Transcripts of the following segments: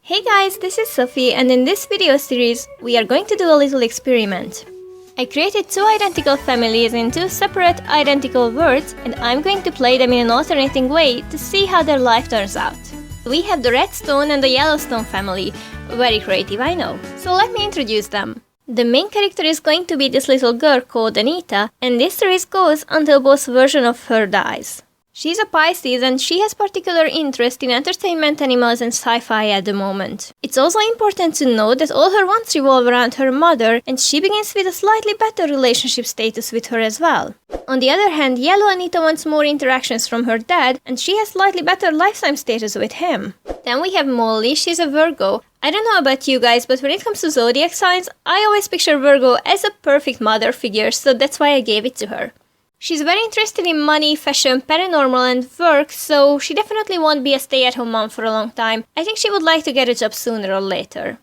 Hey guys, this is Sophie, and in this video series, we are going to do a little experiment. I created two identical families in two separate identical words, and I'm going to play them in an alternating way to see how their life turns out. We have the Redstone and the Yellowstone family. Very creative, I know. So let me introduce them. The main character is going to be this little girl called Anita, and this series goes until both versions of her dies. She's a Pisces and she has particular interest in entertainment, animals and sci-fi at the moment. It's also important to note that all her wants revolve around her mother, and she begins with a slightly better relationship status with her as well. On the other hand, Yellow Anita wants more interactions from her dad, and she has slightly better lifetime status with him. Then we have Molly. She's a Virgo. I don't know about you guys, but when it comes to zodiac signs, I always picture Virgo as a perfect mother figure, so that's why I gave it to her. She's very interested in money, fashion, paranormal and work, so she definitely won't be a stay-at-home mom for a long time. I think she would like to get a job sooner or later.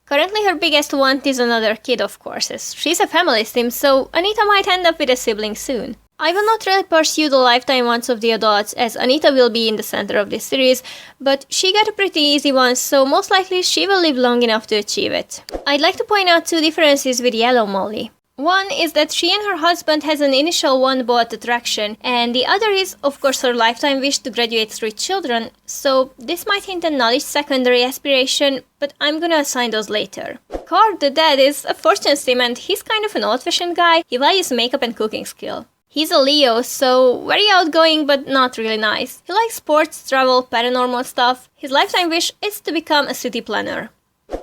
Currently her biggest want is another kid, of course, as she's a family sim, so Anita might end up with a sibling soon. I will not really pursue the lifetime wants of the adults, as Anita will be in the center of this series, but she got a pretty easy one, so most likely she will live long enough to achieve it. I'd like to point out two differences with Yellow Molly. One is that she and her husband has an initial one-boat attraction, and the other is, of course, her lifetime wish to graduate 3 children, so this might hint at knowledge secondary aspiration, but I'm gonna assign those later. Carl, the dad, is a fortune sim and he's kind of an old-fashioned guy. He values makeup and cooking skill. He's a Leo, so very outgoing but not really nice. He likes sports, travel, paranormal stuff. His lifetime wish is to become a city planner.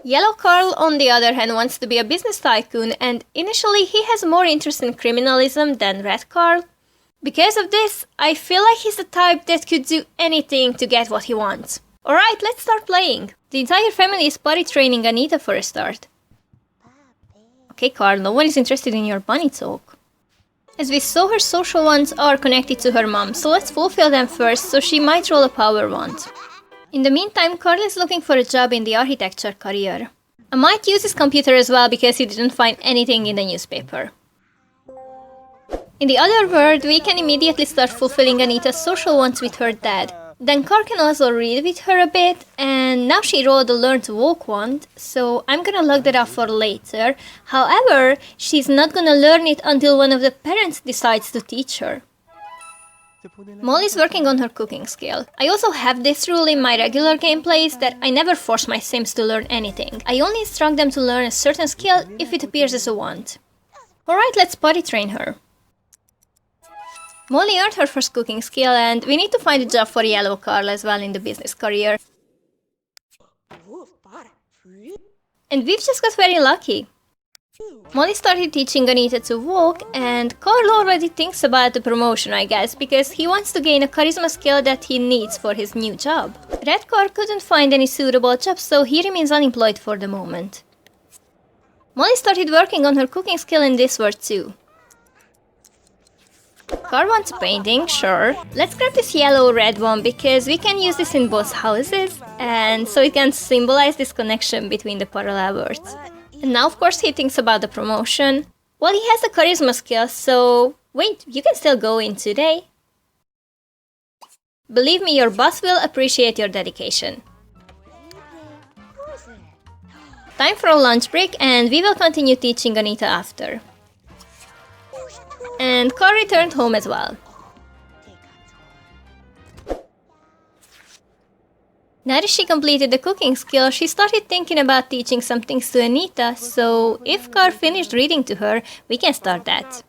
Yellow Carl, on the other hand, wants to be a business tycoon, and initially he has more interest in criminalism than Red Carl. Because of this, I feel like he's the type that could do anything to get what he wants. Alright, let's start playing. The entire family is potty training Anita for a start. Okay Carl, no one is interested in your bunny talk. As we saw, her social wants are connected to her mom, so let's fulfill them first, so she might roll a power wand. In the meantime, Carl is looking for a job in the architecture career. I might use his computer as well because he didn't find anything in the newspaper. In the other world, we can immediately start fulfilling Anita's social wants with her dad. Then Carl can also read with her a bit, and now she rolled a learn to walk wand, so I'm gonna log that up for later. However, she's not gonna learn it until one of the parents decides to teach her. Molly's working on her cooking skill. I also have this rule in my regular gameplays that I never force my sims to learn anything. I only instruct them to learn a certain skill if it appears as a want. Alright, let's potty train her. Molly earned her first cooking skill, and we need to find a job for Yellow Carl as well in the business career. And we've just got very lucky. Molly started teaching Anita to walk, and Carl already thinks about the promotion, I guess, because he wants to gain a charisma skill that he needs for his new job. Red Carl couldn't find any suitable job, so he remains unemployed for the moment. Molly started working on her cooking skill in this world too. Carl wants painting, sure. Let's grab this yellow-red one because we can use this in both houses, and so it can symbolize this connection between the parallel worlds. And now, of course, he thinks about the promotion. Well, he has the charisma skill, so wait, you can still go in today. Believe me, your boss will appreciate your dedication. Time for a lunch break, and we will continue teaching Anita after. And Carl returned home as well. Now that she completed the cooking skill, she started thinking about teaching some things to Anita, so if Carl finished reading to her, we can start that.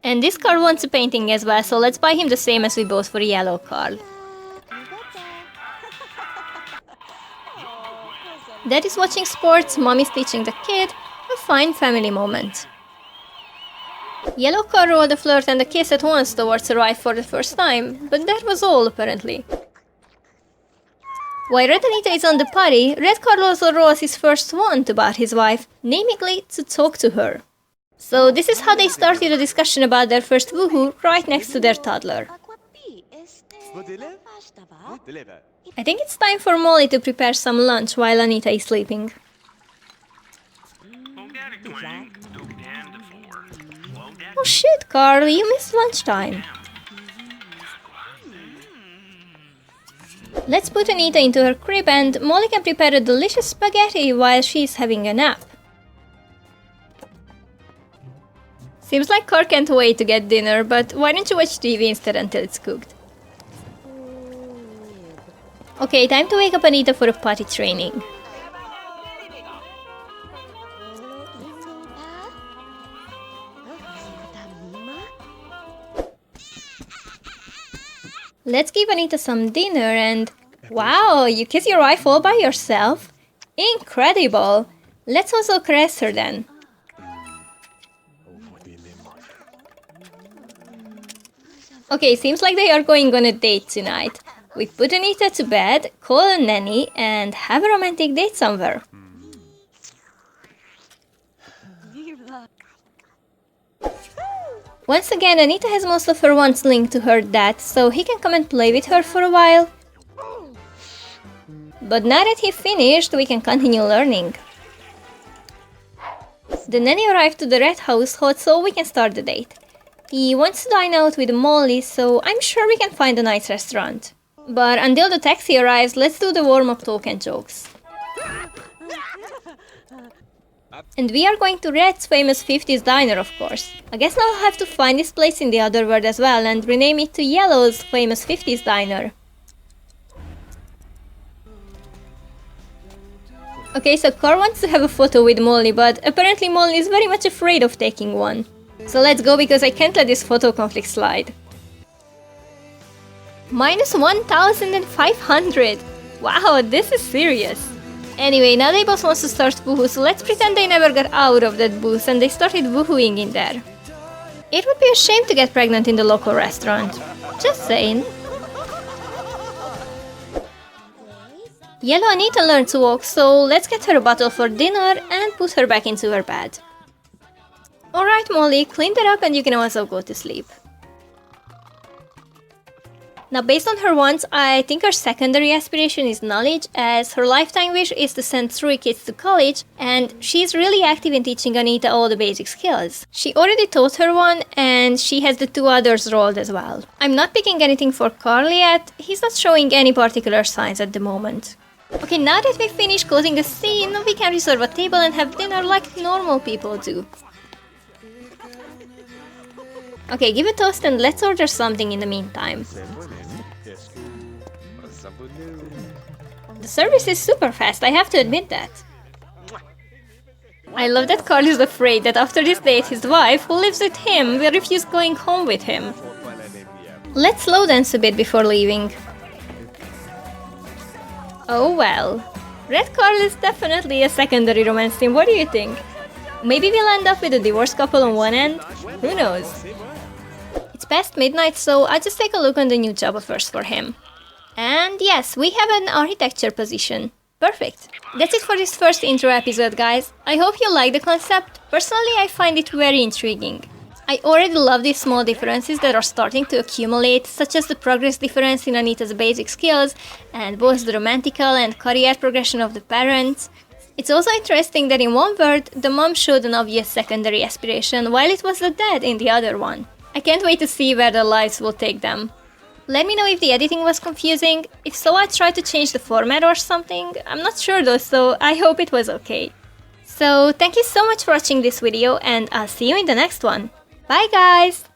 And this Carl wants a painting as well, so let's buy him the same as we bought for Yellow Carl. Dad is watching sports, Mom is teaching the kid, a fine family moment. Yellow Carl rolled a flirt and a kiss at once towards her wife for the first time, but that was all apparently. While Red Anita is on the potty, Red Carl also rolls his first want about his wife, namely to talk to her. So this is how they started a discussion about their first woohoo right next to their toddler. I think it's time for Molly to prepare some lunch while Anita is sleeping. Oh shit, Carl, you missed lunchtime. Let's put Anita into her crib and Molly can prepare a delicious spaghetti while she's having a nap. Seems like Car can't wait to get dinner, but why don't you watch TV instead until it's cooked? Okay, time to wake up Anita for a potty training. Let's give Anita some dinner and... Wow, you kiss your wife all by yourself? Incredible! Let's also caress her then. Okay, seems like they are going on a date tonight. We put Anita to bed, call a nanny, and have a romantic date somewhere. Once again, Anita has most of her wants linked to her dad, so he can come and play with her for a while. But now that he finished, we can continue learning. The nanny arrived to the red household, so we can start the date. He wants to dine out with Molly, so I'm sure we can find a nice restaurant. But until the taxi arrives, let's do the warm-up talk and jokes. And we are going to Red's famous 50s diner, of course. I guess now I'll have to find this place in the other world as well and rename it to Yellow's famous 50s diner. Okay, so Car wants to have a photo with Molly, but apparently Molly is very much afraid of taking one. So let's go because I can't let this photo conflict slide. Minus 1,500! Wow, this is serious! Anyway, now they both want to start woohoo, so let's pretend they never got out of that booth and they started woohooing in there. It would be a shame to get pregnant in the local restaurant. Just saying. Yellow Anita learned to walk, so let's get her a bottle for dinner and put her back into her bed. Alright Molly, clean that up and you can also go to sleep. Now based on her wants, I think her secondary aspiration is knowledge, as her lifetime wish is to send 3 kids to college, and she's really active in teaching Anita all the basic skills. She already taught her one, and she has the 2 others rolled as well. I'm not picking anything for Carl yet, he's not showing any particular signs at the moment. Okay, now that we've finished closing the scene, we can reserve a table and have dinner like normal people do. Okay, give a toast and let's order something in the meantime. The service is super fast, I have to admit that. I love that Carl is afraid that after this date his wife, who lives with him, will refuse going home with him. Let's slow dance a bit before leaving. Oh well. Red Carl is definitely a secondary romance theme, what do you think? Maybe we'll end up with a divorced couple on one end? Who knows? It's past midnight, so I'll just take a look on the new job offers for him. And yes, we have an architecture position. Perfect. That's it for this first intro episode, guys. I hope you like the concept. Personally, I find it very intriguing. I already love these small differences that are starting to accumulate, such as the progress difference in Anita's basic skills, and both the romantical and career progression of the parents. It's also interesting that in one word, the mom showed an obvious secondary aspiration, while it was the dad in the other one. I can't wait to see where their lives will take them. Let me know if the editing was confusing. If so, I tried to change the format or something. I'm not sure though, so I hope it was okay. So, thank you so much for watching this video and I'll see you in the next one. Bye guys!